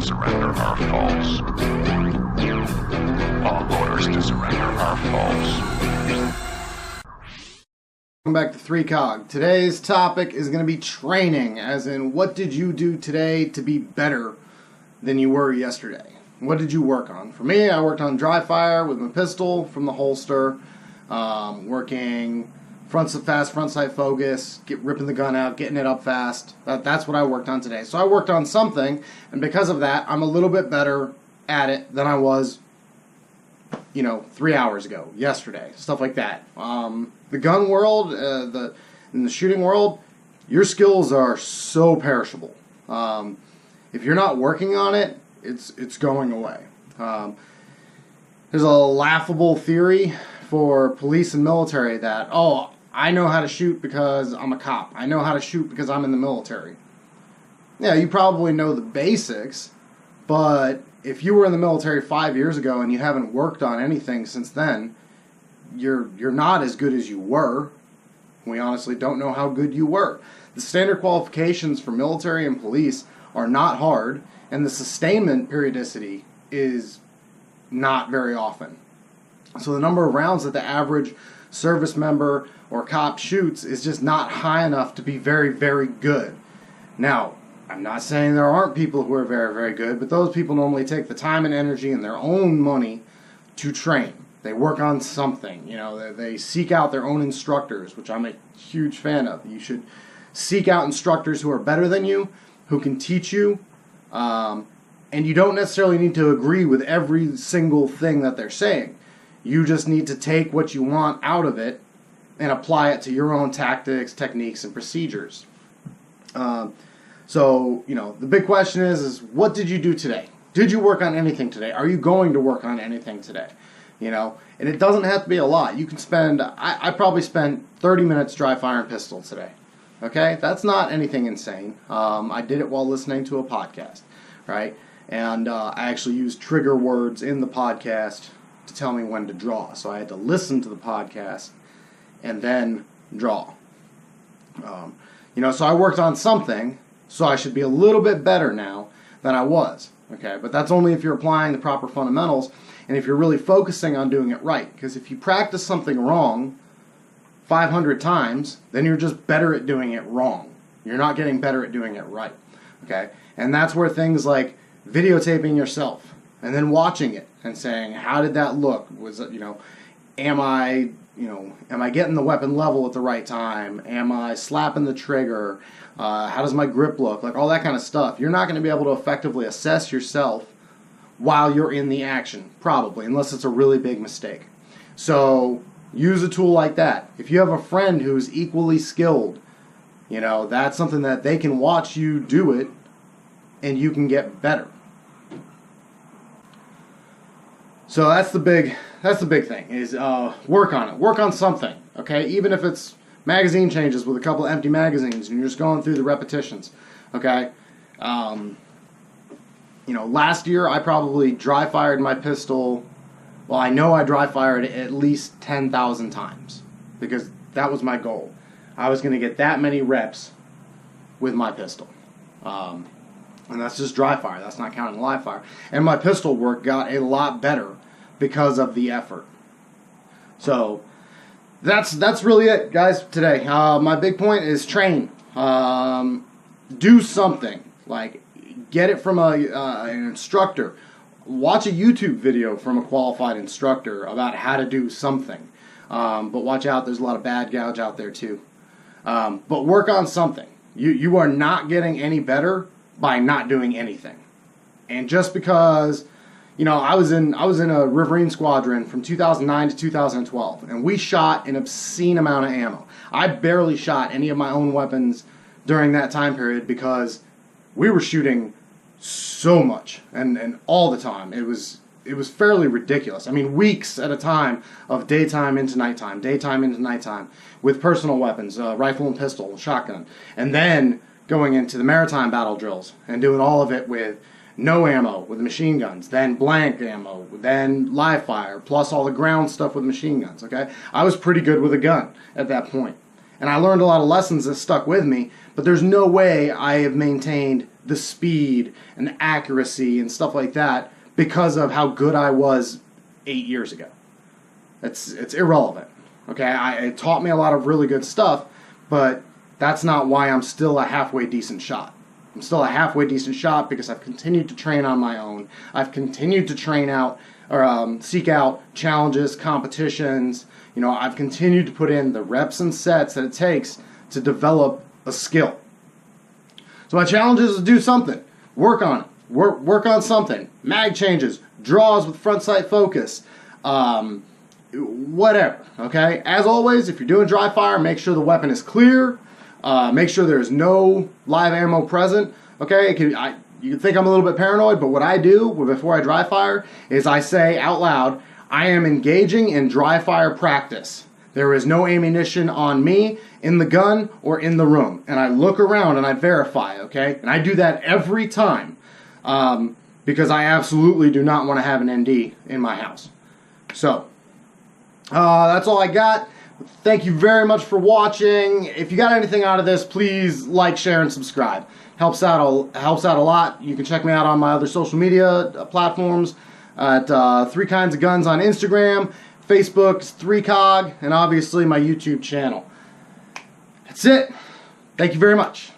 to surrender are false. All orders to surrender are false. Welcome back to 3COG. Today's topic is going to be training, as in what did you do today to be better than you were yesterday? What did you work on? For me, I worked on dry fire with my pistol from the holster, working front sight focus, ripping the gun out, getting it up fast. That's what I worked on today. So I worked on something, and because of that, I'm a little bit better at it than I was 3 hours ago, yesterday, stuff like that. The gun world, in the shooting world, your skills are so perishable. If you're not working on it, it's going away. There's a laughable theory for police and military that, I know how to shoot because I'm a cop. I know how to shoot because I'm in the military. Yeah, you probably know the basics, but if you were in the military 5 years ago and you haven't worked on anything since then, you're not as good as you were. We honestly don't know how good you were. The standard qualifications for military and police are not hard, and the sustainment periodicity is not very often. So the number of rounds that the average service member or cop shoots is just not high enough to be very, very good. Now, I'm not saying there aren't people who are very, very good, but those people normally take the time and energy and their own money to train. They work on something. They seek out their own instructors, which I'm a huge fan of. You should seek out instructors who are better than you, who can teach you, and you don't necessarily need to agree with every single thing that they're saying. You just need to take what you want out of it and apply it to your own tactics, techniques, and procedures. So, the big question is what did you do today? Did you work on anything today? Are you going to work on anything today? And it doesn't have to be a lot. You can spend, I probably spent 30 minutes dry firing pistol today. Okay? That's not anything insane. I did it while listening to a podcast, right? And I actually used trigger words in the podcast to tell me when to draw. So I had to listen to the podcast and then draw. So I worked on something, so I should be a little bit better now than I was. Okay, but that's only if you're applying the proper fundamentals and if you're really focusing on doing it right. Because if you practice something wrong 500 times, then you're just better at doing it wrong. You're not getting better at doing it right. Okay, and that's where things like videotaping yourself and then watching it and saying, how did that look? Was it, am I getting the weapon level at the right time? Am I slapping the trigger? How does my grip look? Like all that kind of stuff. You're not going to be able to effectively assess yourself while you're in the action, probably, unless it's a really big mistake. So use a tool like that. If you have a friend who's equally skilled, that's something that they can watch you do it and you can get better. So that's the big thing is work on it. Work on something, okay? Even if it's magazine changes with a couple of empty magazines and you're just going through the repetitions, okay? Last year I probably dry fired my pistol. Well, I know I dry fired it at least 10,000 times because that was my goal. I was going to get that many reps with my pistol. And that's just dry fire. That's not counting live fire. And my pistol work got a lot better because of the effort. So that's really it, guys, today. My big point is train. Do something. Like, get it from an instructor. Watch a YouTube video from a qualified instructor about how to do something. But watch out, there's a lot of bad gouge out there too. But work on something. You are not getting any better by not doing anything. And just because, I was in a Riverine squadron from 2009 to 2012, and we shot an obscene amount of ammo. I barely shot any of my own weapons during that time period because we were shooting so much and all the time. It was fairly ridiculous. I mean, weeks at a time of daytime into nighttime with personal weapons, rifle and pistol, shotgun, and then going into the maritime battle drills and doing all of it with no ammo with machine guns, then blank ammo, then live fire, plus all the ground stuff with machine guns, okay? I was pretty good with a gun at that point. And I learned a lot of lessons that stuck with me, but there's no way I have maintained the speed and the accuracy and stuff like that because of how good I was 8 years ago. It's irrelevant. Okay, it taught me a lot of really good stuff, but that's not why I'm still a halfway decent shot. I'm still a halfway decent shot because I've continued to train on my own. I've continued to train out or seek out challenges, competitions. I've continued to put in the reps and sets that it takes to develop a skill. So my challenge is to do something. Work on it. Work on something. Mag changes, draws with front sight focus, whatever. Okay. As always, if you're doing dry fire, make sure the weapon is clear. Make sure there's no live ammo present. Okay. You can think I'm a little bit paranoid, but what I do before I dry fire is I say out loud, I am engaging in dry fire practice. There is no ammunition on me, in the gun, or in the room. And I look around and I verify, okay? And I do that every time because I absolutely do not want to have an ND in my house. So, that's all I got. Thank you very much for watching. If you got anything out of this, please like, share, and subscribe. Helps out a lot. You can check me out on my other social media platforms at 3 Kinds of Guns on Instagram, Facebook's 3Cog, and obviously my YouTube channel. That's it. Thank you very much.